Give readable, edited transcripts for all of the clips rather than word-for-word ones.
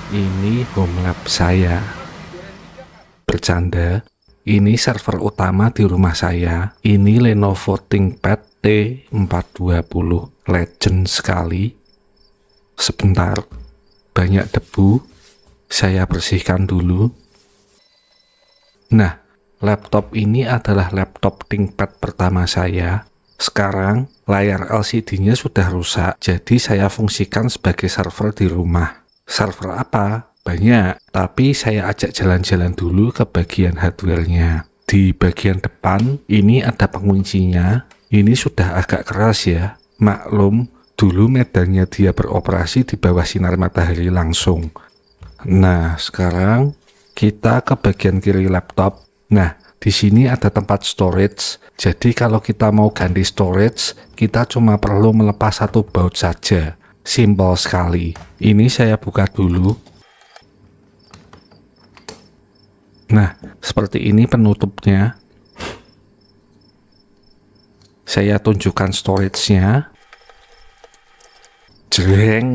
Ini home lab saya. Bercanda, ini server utama di rumah saya. Ini Lenovo ThinkPad T420, legend sekali. Sebentar, banyak debu, saya bersihkan dulu. Nah, laptop ini adalah laptop ThinkPad pertama saya. Sekarang, layar LCD-nya sudah rusak, jadi saya fungsikan sebagai server di rumah. Server apa? Banyak, tapi saya ajak jalan-jalan dulu ke bagian hardware-nya. Di bagian depan, ini ada penguncinya. Ini sudah agak keras ya. Maklum, dulu medannya dia beroperasi di bawah sinar matahari langsung. Nah, sekarang kita ke bagian kiri laptop. Nah, di sini ada tempat storage. Jadi kalau kita mau ganti storage, kita cuma perlu melepas satu baut saja. Simpel sekali. Ini saya buka dulu. Nah, seperti ini penutupnya. Saya tunjukkan storage-nya. Jreng.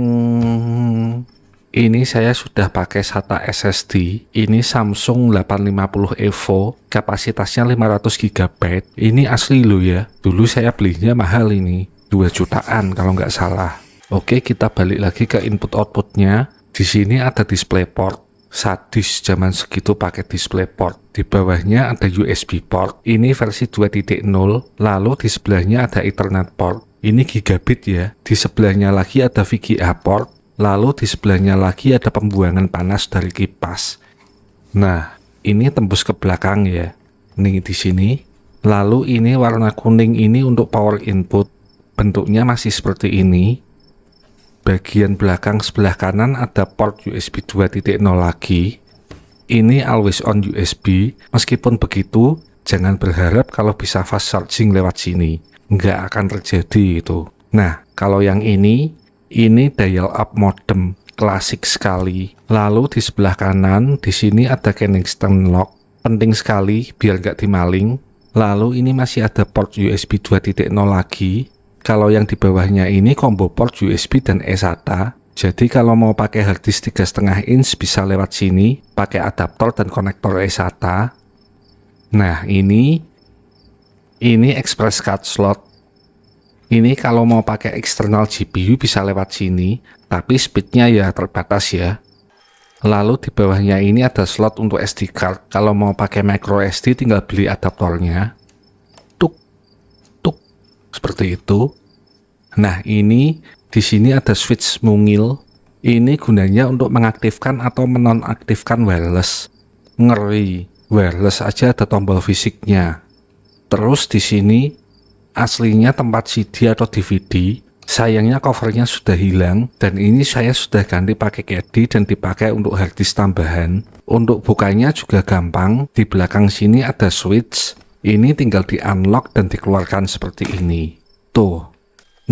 Ini saya sudah pakai SATA SSD. Ini Samsung 850 EVO, kapasitasnya 500 GB. Ini asli loh ya. Dulu saya belinya mahal ini, 2 jutaan kalau nggak salah. Oke, kita balik lagi ke input-outputnya. Di sini ada DisplayPort. Sadis zaman segitu pakai DisplayPort. Di bawahnya ada USB port. Ini versi 2.0. Lalu di sebelahnya ada Ethernet port. Ini gigabit ya. Di sebelahnya lagi ada VGA port. Lalu di sebelahnya lagi ada pembuangan panas dari kipas. Nah, ini tembus ke belakang ya. Ini di sini. Lalu ini warna kuning ini untuk power input. Bentuknya masih seperti ini. Bagian belakang sebelah kanan ada port USB 2.0 lagi. Ini always on USB. Meskipun begitu, jangan berharap kalau bisa fast charging lewat sini. Nggak akan terjadi itu. Nah, kalau yang ini dial up modem, klasik sekali. Lalu di sebelah kanan, di sini ada Kingston lock. Penting sekali biar nggak dimaling. Lalu ini masih ada port USB 2.0 lagi. Kalau yang di bawahnya ini combo port USB dan eSATA. Jadi kalau mau pakai harddisk 3,5 inch bisa lewat sini, pakai adaptor dan konektor eSATA. Nah, ini express card slot. Ini kalau mau pakai eksternal GPU bisa lewat sini, tapi speednya ya terbatas ya. Lalu di bawahnya ini ada slot untuk SD card. Kalau mau pakai micro SD tinggal beli adaptornya. Seperti itu. Nah, ini di sini ada switch mungil. Ini gunanya untuk mengaktifkan atau menonaktifkan wireless. Ngeri, wireless aja ada tombol fisiknya. Terus di sini aslinya tempat CD atau DVD. Sayangnya covernya sudah hilang dan ini saya sudah ganti pakai caddy dan dipakai untuk harddisk tambahan. Untuk bukanya juga gampang. Di belakang sini ada switch. Ini tinggal di unlock dan dikeluarkan seperti ini. Tuh.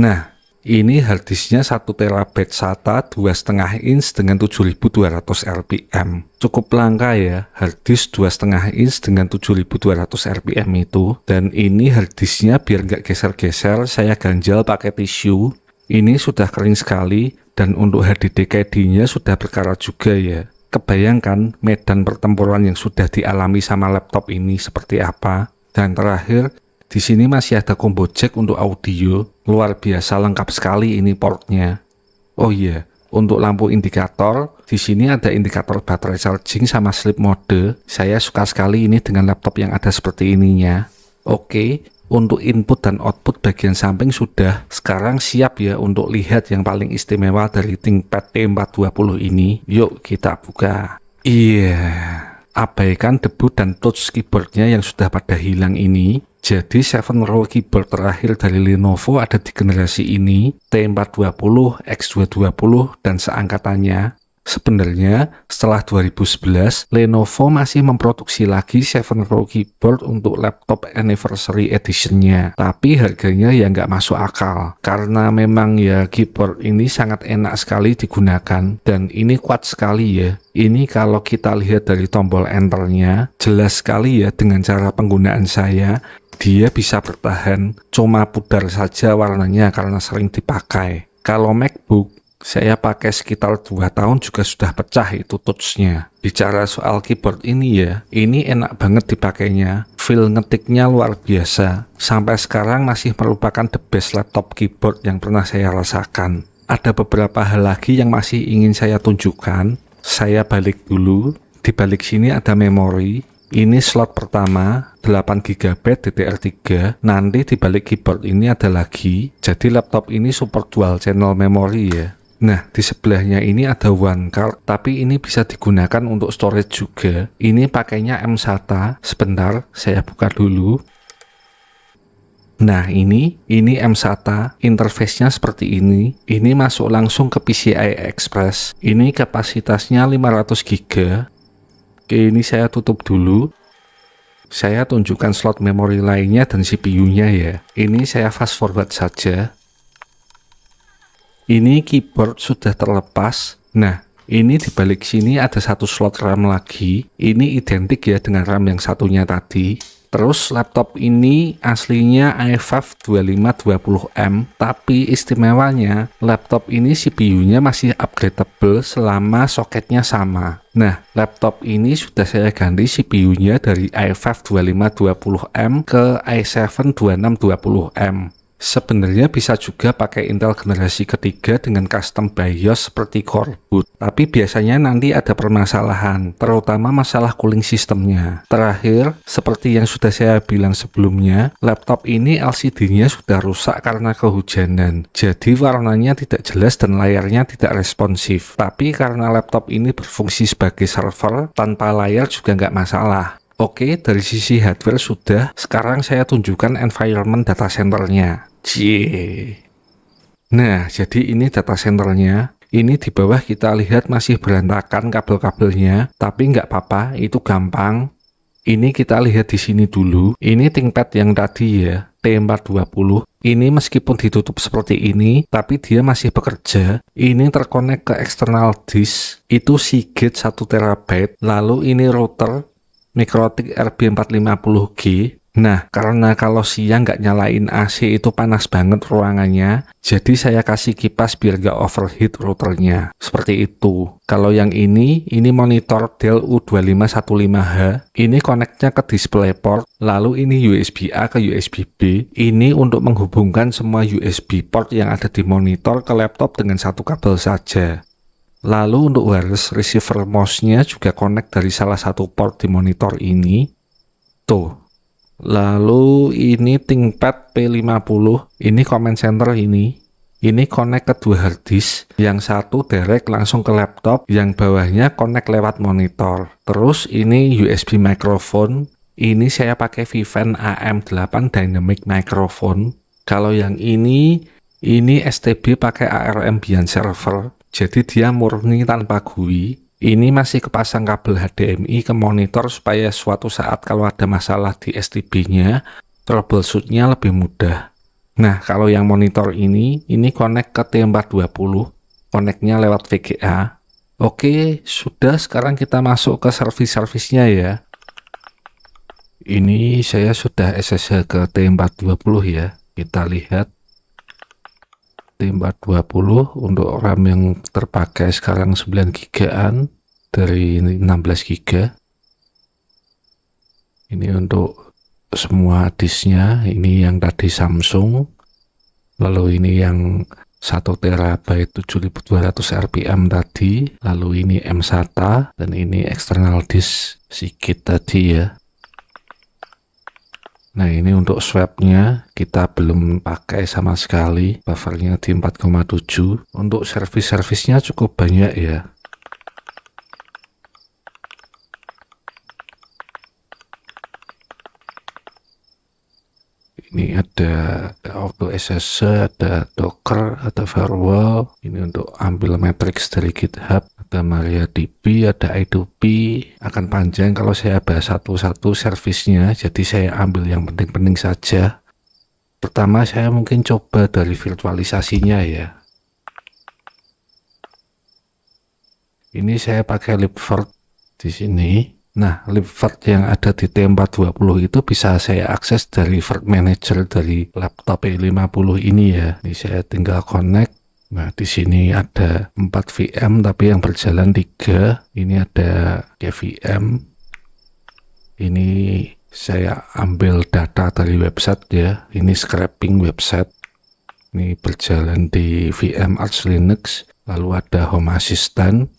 Nah, ini harddisknya 1 TB SATA 2,5 inch dengan 7200 RPM. Cukup langka ya, harddisk 2,5 inch dengan 7200 RPM itu. Dan ini harddisknya biar nggak geser-geser, saya ganjal pakai tisu. Ini sudah kering sekali dan untuk HDD caddy-nya sudah berkarat juga ya. Kebayangkan medan pertempuran yang sudah dialami sama laptop ini seperti apa. Dan terakhir, di sini masih ada combo jack untuk audio. Luar biasa lengkap sekali ini portnya. Oh iya, untuk lampu indikator, di sini ada indikator baterai charging sama sleep mode. Saya suka sekali ini dengan laptop yang ada seperti ininya. Oke, untuk input dan output bagian samping sudah. Sekarang siap ya untuk lihat yang paling istimewa dari ThinkPad T420 ini. Yuk kita buka. Iya. Abaikan debu dan touch keyboardnya yang sudah pada hilang ini. Jadi 7 row keyboard terakhir dari Lenovo ada di generasi ini, T420, X220, dan seangkatannya. Sebenarnya setelah 2011, Lenovo masih memproduksi lagi 7 row keyboard untuk laptop anniversary editionnya. Tapi harganya ya nggak masuk akal. Karena memang ya keyboard ini sangat enak sekali digunakan. Dan ini kuat sekali ya. Ini kalau kita lihat dari tombol enternya, jelas sekali ya dengan cara penggunaan saya. Dia bisa bertahan, cuma pudar saja warnanya karena sering dipakai. Kalau MacBook, Saya pakai sekitar 2 tahun juga sudah pecah itu touchnya. Bicara soal keyboard ini ya, ini enak banget dipakainya. Feel ngetiknya luar biasa. Sampai sekarang masih merupakan the best laptop keyboard yang pernah saya rasakan. Ada beberapa hal lagi yang masih ingin saya tunjukkan. Saya balik dulu. Di balik sini ada memori. Ini slot pertama, 8GB DDR3. Nanti di balik keyboard ini ada lagi. Jadi laptop ini support dual channel memory ya. Nah, di sebelahnya ini ada one card, tapi ini bisa digunakan untuk storage juga. Ini pakainya M-SATA. Sebentar, saya buka dulu. Nah, ini M-SATA. Interface-nya seperti ini. Ini masuk langsung ke PCI Express. Ini kapasitasnya 500GB. Oke, ini saya tutup dulu. Saya tunjukkan slot memori lainnya dan CPU-nya ya. Ini saya fast forward saja. Ini keyboard sudah terlepas. Nah, ini di balik sini ada satu slot RAM lagi. Ini identik ya dengan RAM yang satunya tadi. Terus laptop ini aslinya i5 2520M, tapi istimewanya laptop ini CPU-nya masih upgradable selama soketnya sama. Nah, laptop ini sudah saya ganti CPU-nya dari i5 2520M ke i7 2620M. Sebenarnya bisa juga pakai Intel generasi ketiga dengan custom BIOS seperti Core Boot, tapi biasanya nanti ada permasalahan, terutama masalah cooling sistemnya. Terakhir, seperti yang sudah saya bilang sebelumnya, laptop ini LCD-nya sudah rusak karena kehujanan, jadi warnanya tidak jelas dan layarnya tidak responsif. Tapi karena laptop ini berfungsi sebagai server, tanpa layar juga nggak masalah. Oke, dari sisi hardware sudah, sekarang saya tunjukkan environment data centernya. Nah, jadi ini data centernya. Ini di bawah kita lihat masih berantakan kabel-kabelnya, tapi nggak apa-apa, itu gampang. Ini kita lihat di sini dulu. Ini ThinkPad yang tadi ya, T420. Ini meskipun ditutup seperti ini, tapi dia masih bekerja. Ini terkonek ke external disk, itu Seagate 1TB. Lalu ini router Mikrotik RB450G. Nah, karena kalau siang nggak nyalain AC itu panas banget ruangannya, jadi saya kasih kipas biar nggak overheat routernya. Seperti itu. Kalau yang ini monitor Dell U2515H. Ini koneknya ke DisplayPort, lalu ini USB-A ke USB-B. Ini untuk menghubungkan semua USB port yang ada di monitor ke laptop dengan satu kabel saja. Lalu untuk wireless receiver mouse-nya juga connect dari salah satu port di monitor ini. Tuh. Lalu ini ThinkPad P50. Ini command center ini. Ini connect ke dua hard disk. Yang satu direct langsung ke laptop. Yang bawahnya connect lewat monitor. Terus ini USB microphone. Ini saya pakai Vivint AM8 Dynamic Microphone. Kalau yang ini STB pakai ARM Beyond Server. Jadi dia murni tanpa GUI. Ini masih kepasang kabel HDMI ke monitor supaya suatu saat kalau ada masalah di STB-nya, troubleshoot-nya lebih mudah. Nah, kalau yang monitor ini connect ke T420, connect-nya lewat VGA. Oke, sudah, sekarang kita masuk ke service-service-nya ya. Ini saya sudah SSH ke T420 ya, kita lihat. T420 untuk RAM yang terpakai sekarang 9GB dari 16GB. Ini untuk semua disknya. Ini yang tadi Samsung, lalu ini yang 1TB 7200 RPM tadi, lalu ini M-SATA, dan ini external disk Seagate tadi ya. Nah, ini untuk swapnya kita belum pakai sama sekali, buffernya di 4,7. Untuk servis-servisnya cukup banyak ya. Ini ada auto SSH, ada Docker, ada firewall. Ini untuk ambil matrix dari GitHub, ada MariaDB, ada I2P. Akan panjang kalau saya bahas satu-satu servisnya, jadi saya ambil yang penting-penting saja. Pertama saya mungkin coba dari virtualisasinya ya. Ini saya pakai libvirt di sini. Nah, libvirt yang ada di T420 itu bisa saya akses dari virt manager dari laptop P50 ini ya. Ini saya tinggal connect. Nah, di sini ada 4 VM tapi yang berjalan 3. Ini ada KVM. Ini saya ambil data dari website ya. Ini scraping website. Ini berjalan di VM Arch Linux. Lalu ada Home Assistant.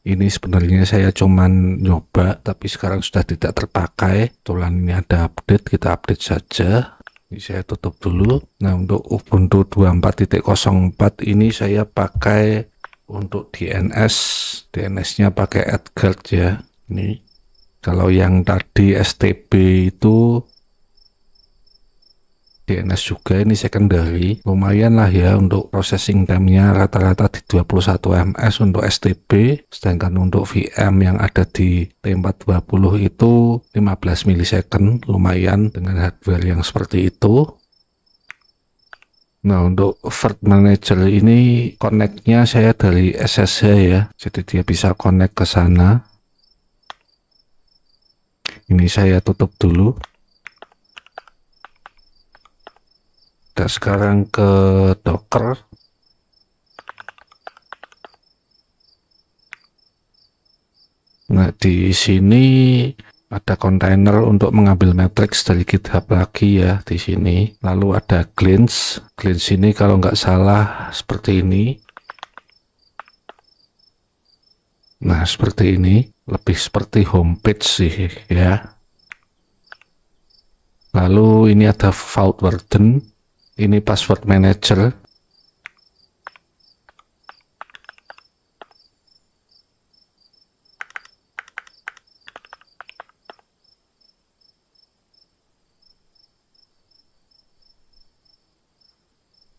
Ini sebenarnya saya cuman nyoba, tapi sekarang sudah tidak terpakai. Kebetulan ini ada update, kita update saja. Ini saya tutup dulu. Nah, untuk Ubuntu 24.04 ini saya pakai untuk DNS. DNS-nya pakai Edgard ya. Ini kalau yang tadi STB itu DNS juga, ini secondary. Lumayan lah ya untuk processing time-nya, rata-rata di 21 ms untuk STB, sedangkan untuk VM yang ada di T420 itu 15 millisecond. Lumayan dengan hardware yang seperti itu. Nah, untuk Virt Manager ini connect-nya saya dari SSH ya, jadi dia bisa connect ke sana. Ini saya tutup dulu. Kita sekarang ke Docker. Nah, di sini ada kontainer untuk mengambil matrix dari GitHub lagi ya di sini. Lalu ada Glance. Glance ini kalau nggak salah seperti ini. Nah, seperti ini. Lebih seperti homepage sih ya. Lalu ini ada Vault Warden. Ini password manager.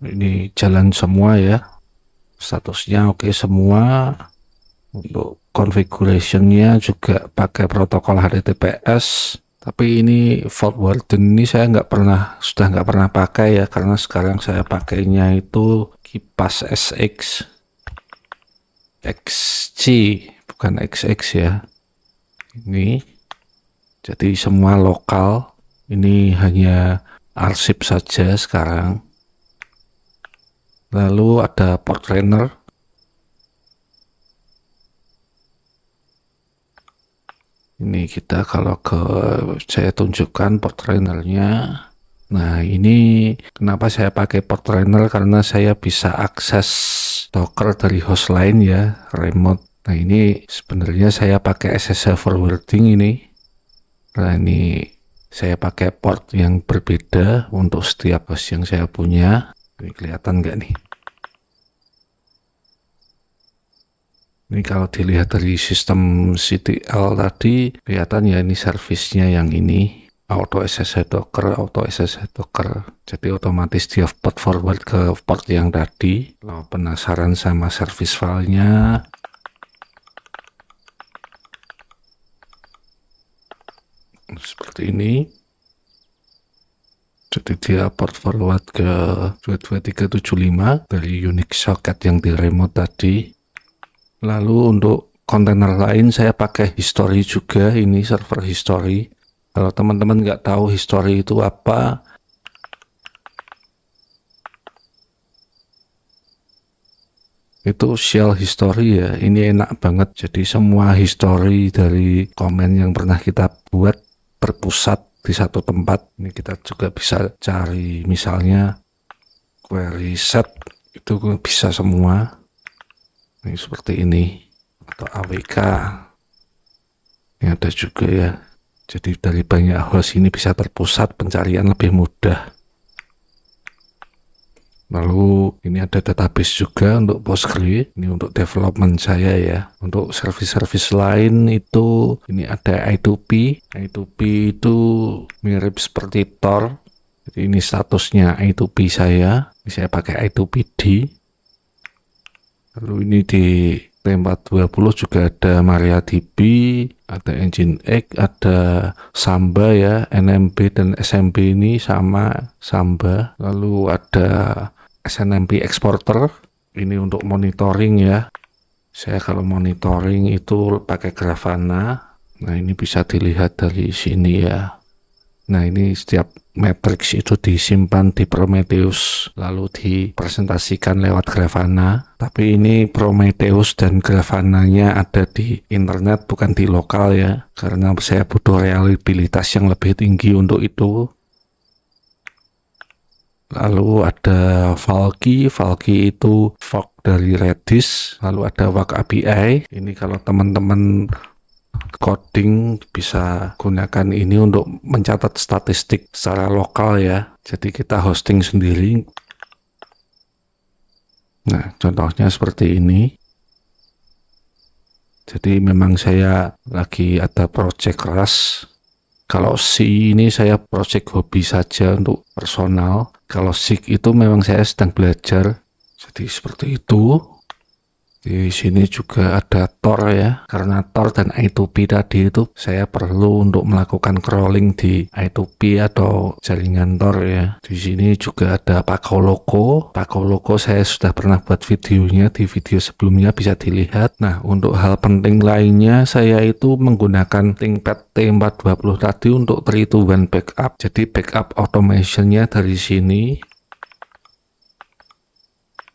Ini jalan semua ya. Statusnya oke semua. Untuk configuration-nya juga pakai protokol HTTPS. Tapi ini Vault Warden ini saya sudah nggak pernah pakai ya, karena sekarang saya pakainya itu Kipas SX XG, bukan XX ya. Ini jadi semua lokal. Ini hanya arsip saja sekarang. Lalu ada port trainer. Ini kita kalau saya tunjukkan port trainernya. Nah, ini kenapa saya pakai port trainer, karena saya bisa akses Docker dari host lain ya, remote. Nah, ini sebenarnya saya pakai SSH forwarding ini. Nah, ini saya pakai port yang berbeda untuk setiap host yang saya punya. Ini kelihatan nggak nih? Ini kalau dilihat dari sistem CTL tadi, kelihatan ya ini servisnya yang ini. Auto SSH Docker, Auto SSH Docker. Jadi otomatis dia port forward ke port yang tadi. Kalau penasaran sama service filenya, seperti ini. Jadi dia port forward ke 22375 dari Unix socket yang di remote tadi. Lalu untuk kontainer lain saya pakai history juga, ini server history. Kalau teman-teman nggak tahu history itu apa, itu shell history ya. Ini enak banget, jadi semua history dari komen yang pernah kita buat terpusat di satu tempat. Ini kita juga bisa cari misalnya query set, itu bisa semua. Ini seperti ini, atau AWK ini ada juga ya. Jadi dari banyak host ini bisa terpusat, pencarian lebih mudah. Lalu ini ada database juga untuk Postgre, ini untuk development saya ya. Untuk service-service lain itu ini ada I2P. I2P itu mirip seperti Tor. Jadi ini statusnya I2P saya. Ini saya pakai I2PD. Lalu ini di T420 juga ada MariaDB, ada Nginx, ada Samba ya, NMB dan SMB ini sama Samba. Lalu ada SNMP Exporter, ini untuk monitoring ya. Saya kalau monitoring itu pakai Grafana. Nah, ini bisa dilihat dari sini ya. Nah, ini setiap Matrix itu disimpan di Prometheus lalu dipresentasikan lewat Grafana, tapi ini Prometheus dan Grafananya ada di internet bukan di lokal ya, karena saya butuh reliabilitas yang lebih tinggi untuk itu. Lalu ada Valky itu fork dari Redis, lalu ada Wag API. Ini kalau teman-teman coding bisa gunakan ini untuk mencatat statistik secara lokal ya. Jadi kita hosting sendiri. Nah, contohnya seperti ini. Jadi memang saya lagi ada project Rust. Kalau C ini saya project hobi saja untuk personal. Kalau SIG itu memang saya sedang belajar. Jadi seperti itu. Di sini juga ada Tor ya. Karena Tor dan I2P tadi itu saya perlu untuk melakukan crawling di I2P atau jaringan Tor ya. Di sini juga ada Paco Loco. Paco Loco saya sudah pernah buat videonya, di video sebelumnya bisa dilihat. Nah, untuk hal penting lainnya saya itu menggunakan ThinkPad T420 tadi untuk 3-to-1 backup. Jadi backup automationnya dari sini.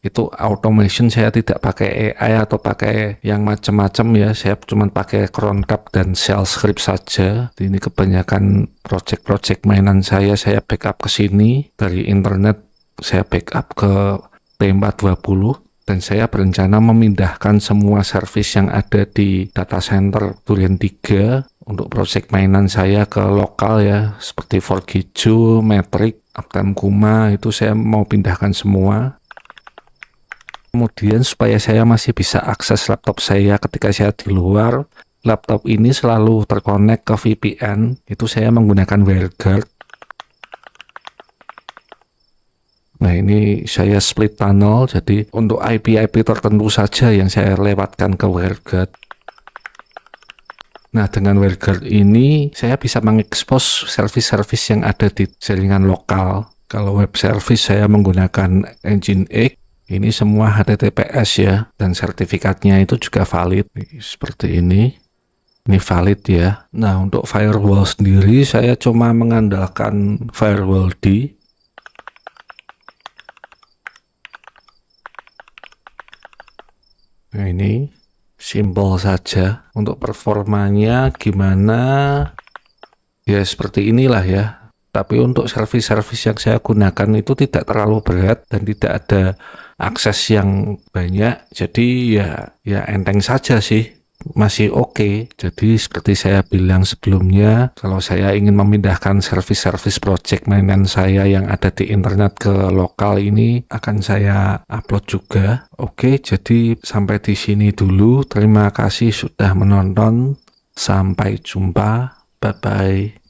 Itu automation saya tidak pakai AI atau pakai yang macam-macam ya, saya cuma pakai crontab dan shell script saja. Ini kebanyakan project-project mainan saya backup ke sini dari internet, saya backup ke T420 dan saya berencana memindahkan semua service yang ada di data center Durian 3 untuk project mainan saya ke lokal ya, seperti Forgijo, Matrix, Uptime Kuma, itu saya mau pindahkan semua. Kemudian supaya saya masih bisa akses laptop saya ketika saya di luar, laptop ini selalu terkonek ke VPN, itu saya menggunakan WireGuard. Nah, ini saya split tunnel, jadi untuk IP-IP tertentu saja yang saya lewatkan ke WireGuard. Nah, dengan WireGuard ini saya bisa mengekspos service-service yang ada di jaringan lokal. Kalau web service saya menggunakan Nginx. Ini semua HTTPS ya, dan sertifikatnya itu juga valid. Seperti ini valid ya. Nah, untuk firewall sendiri saya cuma mengandalkan firewall D. Nah, ini simpel saja. Untuk performanya gimana? Ya seperti inilah ya. Tapi untuk service-service yang saya gunakan itu tidak terlalu berat dan tidak ada akses yang banyak, jadi ya enteng saja sih, masih oke. Jadi seperti saya bilang sebelumnya, kalau saya ingin memindahkan service-service project mainan saya yang ada di internet ke lokal ini akan saya upload juga. Oke, jadi sampai di sini dulu. Terima kasih sudah menonton. Sampai jumpa. Bye bye.